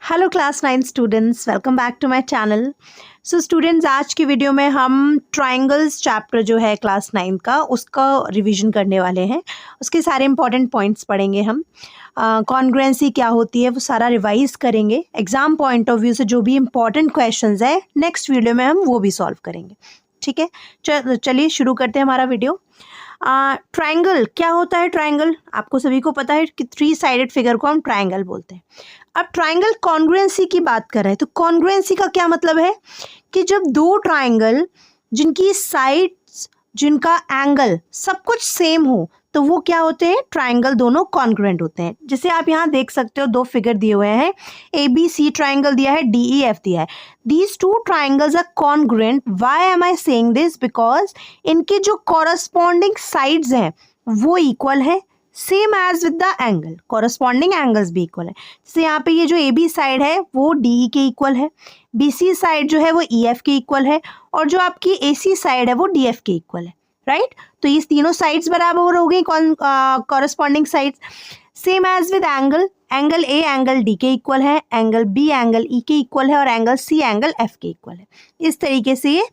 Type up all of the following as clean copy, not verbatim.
Hello class 9 students, welcome back to my channel. So students, आज की video में हम ट्रायंगल्स चैप्टर जो है क्लास 9 का उसका रिवीजन करने वाले हैं। उसके सारे इंपॉर्टेंट पॉइंट्स पढ़ेंगे हम। कॉन्ग्रुएंसी क्या होती है वो सारा रिवाइज करेंगे। एग्जाम पॉइंट ऑफ व्यू से जो भी इंपॉर्टेंट क्वेश्चंस है नेक्स्ट वीडियो में हम वो भी सॉल्व करेंगे। ठीक है, चलिए शुरू करते हैं हमारा वीडियो। ट्रायंगल क्या होता है? ट्रायंगल आपको सभी को पता है कि 3 साइडेड फिगर को हम ट्रायंगल बोलते हैं। अब ट्रायंगल कॉन्ग्रुएंसी की बात कर रहे हैं तो कॉन्ग्रुएंसी का क्या मतलब है कि जब दो ट्रायंगल जिनकी साइड्स, जिनका एंगल सब कुछ सेम हो तो वो क्या होते हैं? ट्रायंगल दोनों कॉन्ग्रुएंट होते हैं। जैसे आप यहाँ देख सकते हो, 2 फिगर दिए हुए हैं, ABC ट्रायंगल दिया है, DEF दिया है। These 2 triangles are congruent. Why am I saying this? Because इनके जो कॉरस्पॉन्डिंग साइड्स हैं वो इक्वल है, same as with the angle. Corresponding angles भी इक्वल है। जैसे यहाँ पे ये जो AB साइड है वो DE के इक्वल है, BC साइड जो है वो EF के इक्वल है, और जो आपकी AC साइड है वो DF के इक्वल है। राइट, तो ये तीनों साइड्स बराबर हो गई, corresponding sides. Same as with angle, angle A angle D के इक्वल है, एंगल B एंगल E के इक्वल है, और एंगल C एंगल F के इक्वल है। इस तरीके से ये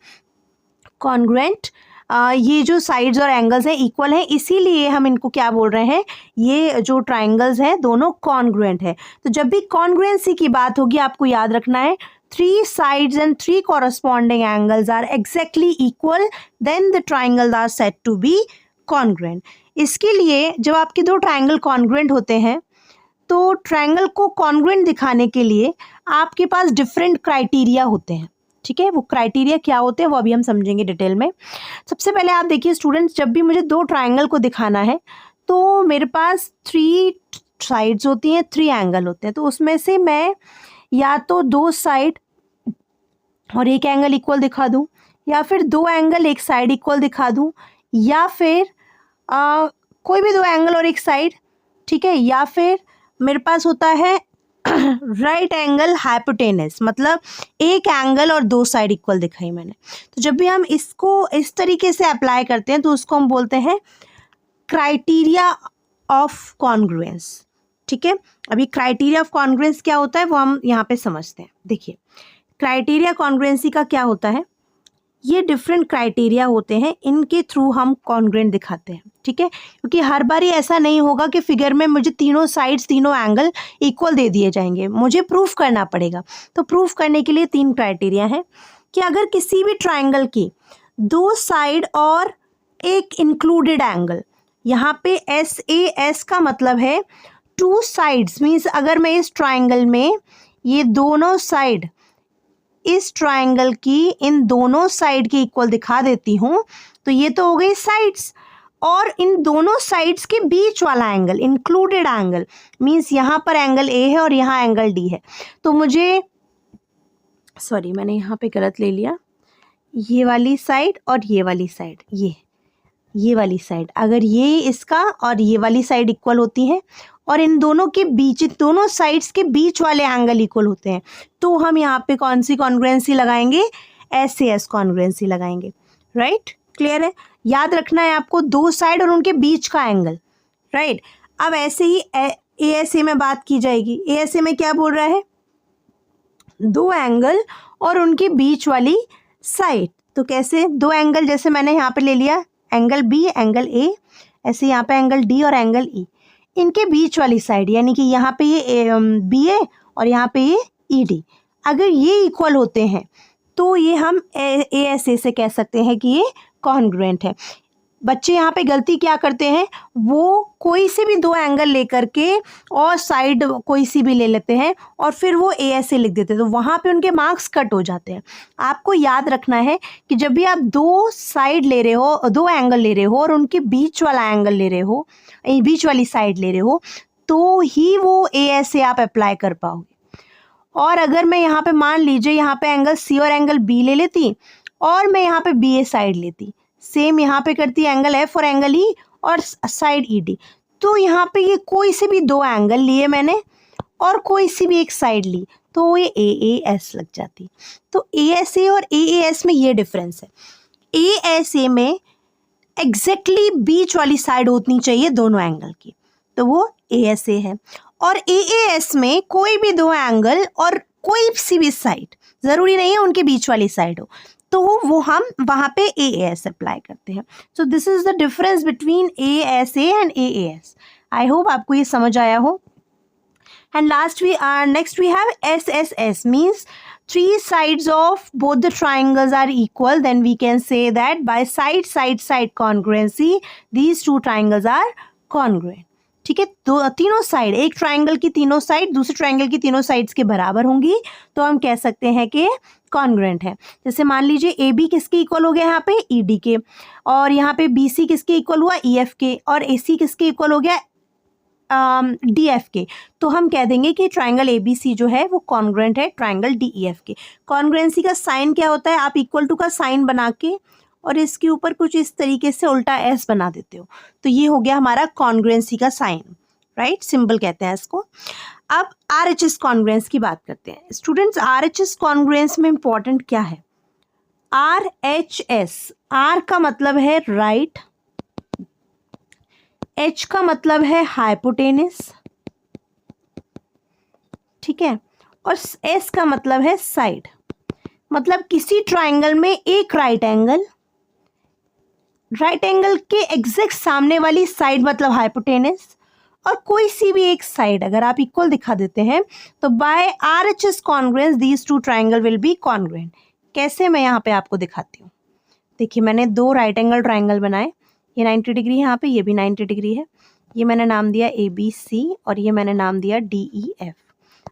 कॉन्ग्रुएंट, ये जो साइड्स और एंगल्स हैं इक्वल हैं, इसीलिए हम इनको क्या बोल रहे हैं? ये जो ट्रायंगल्स हैं दोनों कॉन्ग्रुएंट है। तो जब भी कॉन्ग्रुएंसी की बात होगी आपको याद रखना है 3 sides and 3 corresponding angles are exactly equal, then the triangle are said to be congruent. इसके लिए जब आपके 2 ट्रायंगल कॉन्ग्रुएंट होते हैं तो ट्रायंगल को कॉन्ग्रुएंट दिखाने के लिए आपके पास डिफरेंट क्राइटेरिया होते हैं। ठीक है, वो क्राइटेरिया क्या होते हैं वो अभी हम समझेंगे डिटेल में। सबसे पहले आप देखिए स्टूडेंट्स, जब भी मुझे 2 ट्रायंगल को दिखाना है तो मेरे पास 3 साइड्स होती हैं, 3 एंगल होते हैं। तो उसमें से मैं या तो 2 साइड और 1 एंगल इक्वल दिखा दूं, या फिर 2 एंगल 1 साइड इक्वल दिखा दूं, या फिर कोई भी 2 एंगल और 1 साइड। ठीक है, या फिर मेरे पास होता है राइट एंगल हाइपोटेनस, मतलब 1 एंगल और 2 साइड इक्वल दिखाई मैंने। तो जब भी हम इसको इस तरीके से अप्लाई करते हैं तो उसको हम बोलते हैं क्राइटेरिया ऑफ कॉन्ग्रुएंस। ठीक है, अभी क्राइटेरिया ऑफ कॉन्ग्रुएंस क्या होता है वो हम यहाँ पे समझते हैं। देखिए, क्राइटेरिया कॉन्ग्रुएंसी का क्या होता है? ये डिफरेंट क्राइटेरिया होते हैं, इनके थ्रू हम कॉन्ग्रुएंट दिखाते हैं। ठीक है, क्योंकि हर बार ऐसा नहीं होगा कि फिगर में मुझे तीनों साइड्स, तीनों एंगल इक्वल दे दिए जाएंगे, मुझे प्रूफ करना पड़ेगा। तो प्रूफ करने के लिए 3 क्राइटेरिया है कि अगर किसी भी ट्रायंगल की 2 साइड और एक इंक्लूडेड एंगल, यहाँ पे SAS का मतलब है 2 साइड्स, मीन्स अगर मैं इस ट्रायंगल में ये दोनों साइड, इस ट्रायंगल की इन दोनों साइड के इक्वल दिखा देती हूँ तो ये तो हो गई साइड्स, और इन दोनों साइड्स के बीच वाला एंगल, इंक्लूडेड एंगल, मीन्स यहाँ पर एंगल A है और यहाँ एंगल D है। तो मुझे, सॉरी मैंने यहाँ पे गलत ले लिया, ये वाली साइड और ये वाली साइड, ये वाली साइड, अगर ये इसका और ये वाली साइड इक्वल होती है और इन दोनों के बीच, दोनों साइड्स के बीच वाले एंगल इक्वल होते हैं, तो हम यहाँ पे कौन सी कॉन्ग्रुएंसी लगाएंगे? SAS कॉन्ग्रुएंसी लगाएंगे। राइट, क्लियर है? याद रखना है आपको 2 साइड और उनके बीच का एंगल। राइट, अब ऐसे ही ASA में बात की जाएगी। ASA में क्या बोल रहा है? 2 एंगल और उनके बीच वाली साइड। तो कैसे? 2 एंगल, जैसे मैंने यहाँ पे ले लिया एंगल B एंगल A, ऐसे यहाँ पे एंगल D और एंगल E, इनके बीच वाली साइड, यानी कि यहाँ पे ये BA और यहाँ पे ये ED, अगर ये इक्वल होते हैं तो ये हम ASA से कह सकते हैं कि ये कॉन्ग्रुएंट है। बच्चे यहाँ पे गलती क्या करते हैं? वो कोई से भी 2 एंगल लेकर के और साइड कोई सी भी ले लेते हैं और फिर वो ASA लिख देते हैं, तो वहाँ पे उनके मार्क्स कट हो जाते हैं। आपको याद रखना है कि जब भी आप 2 साइड ले रहे हो, 2 एंगल ले रहे हो और उनके बीच वाला एंगल ले रहे हो, बीच वाली साइड ले रहे हो, तो ही वो ASA आप अप्लाई कर पाओगे। और अगर मैं यहाँ पे मान लीजिए यहाँ पे एंगल C और एंगल B ले लेती और मैं यहाँ पे BA साइड लेती, सेम यहाँ पे करती एंगल F और एंगल E और साइड ED, तो यहाँ पे ये कोई से भी 2 एंगल लिए मैंने और कोई सी भी एक साइड ली तो ये AAS लग जाती। तो ASA और AAS में ये डिफरेंस है। ASA में एग्जैक्टली बीच वाली साइड होनी चाहिए दोनों एंगल की, तो वो ASA है। और AAS में कोई भी दो एंगल और कोई सी भी साइड, ज़रूरी नहीं है उनके बीच वाली साइड हो, तो वो हम वहाँ पे AAS अप्लाई करते हैं. So this is the difference between ASA and AAS. I hope आपको ये समझ आया हो. And next we have SSS, means three sides of both the triangles are equal. Then we can say that by side congruency these two triangles are congruent. ठीक है, दो तीनों side, एक ट्राइंगल की तीनों साइड दूसरे ट्राइंगल की तीनों साइड्स के बराबर होंगी तो हम कह सकते हैं कि कॉन्ग्रुएंट है. जैसे मान लीजिए AB किसके इक्वल हो गया यहाँ पे, ED के, और यहाँ पे BC किसके इक्वल हुआ, EF के, और AC किसके इक्वल हो गया, DF के. तो हम कह देंगे कि ट्राइंगल ABC जो है वो कॉन्ग्रुएंट है ट्राइंगल DEF के. कॉन्ग्रुएंसी का साइन क्या होता है, आप इक्वल टू का साइन बना के और इसके ऊपर कुछ इस तरीके से उल्टा S बना देते हो, तो ये हो गया हमारा कॉन्ग्रुएंसी का साइन, राइट, सिंबल कहते हैं इसको. अब RHS कॉन्ग्रुएंस की बात करते हैं. स्टूडेंट्स, RHS कॉन्ग्रुएंस में इंपॉर्टेंट क्या है, RHS, R का मतलब है राइट, H का मतलब है हाइपोटेनस, ठीक है, और S का मतलब है साइड. मतलब किसी ट्राइंगल में एक राइट एंगल के एग्जैक्ट सामने वाली साइड मतलब हाइपोटेनस, और कोई सी भी एक साइड अगर आप इक्वल दिखा देते हैं तो by RHS congruence these two triangle will be congruent. कैसे, मैं यहाँ पे आपको दिखाती हूँ. देखिए, मैंने दो राइट एंगल ट्राइंगल बनाए, ये 90 डिग्री है यहाँ पे, ये भी 90 डिग्री है. ये मैंने नाम दिया ABC और ये मैंने नाम दिया DEF.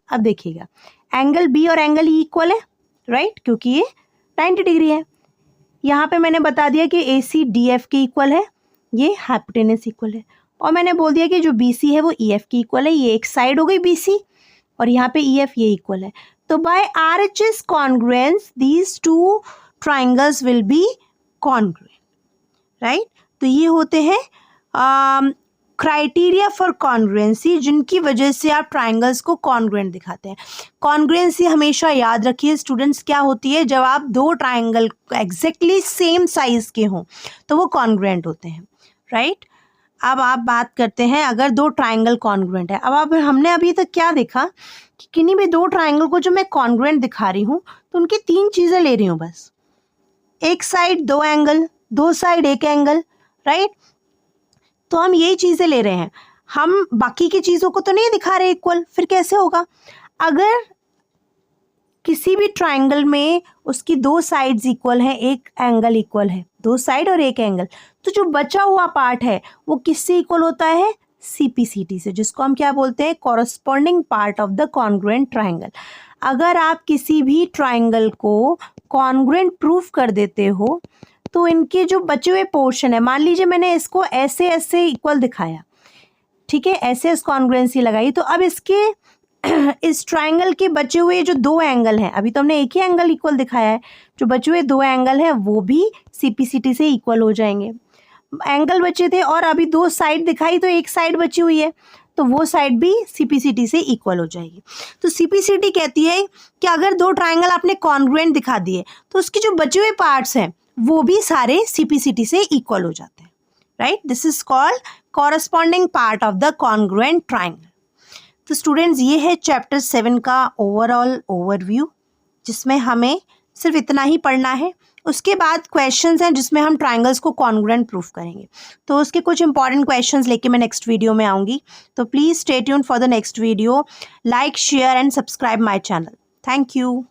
अब देखिएगा, एंगल B और एंगल E इक्वल है, राइट, क्योंकि ये 90 डिग्री है. यहाँ पे मैंने बता दिया कि AC DF के इक्वल है, ये हाइपोटेनस इक्वल है, और मैंने बोल दिया कि जो BC है वो EF के इक्वल है. ये एक साइड हो गई BC और यहाँ पे EF ये इक्वल है. तो by RHS congruence these two triangles will be congruent, right. तो ये होते हैं क्राइटेरिया फॉर कॉन्ग्रुएंसी, जिनकी वजह से आप ट्राइंगल्स को कॉन्ग्रुएंट दिखाते हैं. कॉन्ग्रुएंसी हमेशा याद रखिए स्टूडेंट्स क्या होती है, जब आप दो ट्राइंगल एग्जैक्टली सेम साइज के हों तो वो कॉन्ग्रुएंट होते हैं, राइट. अब आप बात करते हैं अगर दो ट्राइंगल कॉन्ग्रुएंट है. अब हमने अभी तक क्या देखा कि किन्हीं भी दो ट्राइंगल को जो मैं कॉन्ग्रुएंट दिखा रही हूँ तो उनकी तीन चीज़ें ले रही हूँ बस, एक साइड दो एंगल, दो साइड एक एंगल, राइट. तो हम यही चीज़ें ले रहे हैं, हम बाकी की चीज़ों को तो नहीं दिखा रहे इक्वल. फिर कैसे होगा, अगर किसी भी ट्राइंगल में उसकी दो साइड्स इक्वल हैं, एक एंगल इक्वल है, दो साइड और एक एंगल, तो जो बचा हुआ पार्ट है वो किससे इक्वल होता है, CPCT से, जिसको हम क्या बोलते हैं, corresponding part of the congruent triangle. अगर आप किसी भी ट्राइंगल को कॉन्ग्रुएंट प्रूफ कर देते हो तो इनके जो बचे हुए पोर्शन है, मान लीजिए मैंने इसको ऐसे इक्वल दिखाया, ठीक है, ऐसे कॉन्ग्रुएंसी लगाई, तो अब इसके इस ट्राइंगल के बचे हुए जो दो एंगल हैं, अभी तो हमने एक ही एंगल इक्वल दिखाया है, जो बचे हुए दो एंगल हैं वो भी CPCT से इक्वल हो जाएंगे. एंगल बचे थे और अभी दो साइड दिखाई तो एक साइड बची हुई है, तो वो साइड भी CPCT से इक्वल हो जाएगी. तो CPCT कहती है कि अगर दो ट्राइंगल आपने कॉन्ग्रुएंट दिखा दिए तो उसके जो बचे हुए पार्ट्स हैं वो भी सारे CPCT से इक्वल हो जाते हैं, right. This is called corresponding part of the congruent triangle. तो स्टूडेंट्स, ये है चैप्टर 7 का ओवरऑल ओवरव्यू, जिसमें हमें सिर्फ इतना ही पढ़ना है. उसके बाद क्वेश्चंस हैं जिसमें हम ट्राइंगल्स को कॉन्ग्रुएंट प्रूफ करेंगे. तो उसके कुछ इंपॉर्टेंट क्वेश्चंस लेके मैं नेक्स्ट वीडियो में आऊँगी. तो please stay tuned for the next video. Like, share and subscribe my channel. Thank you.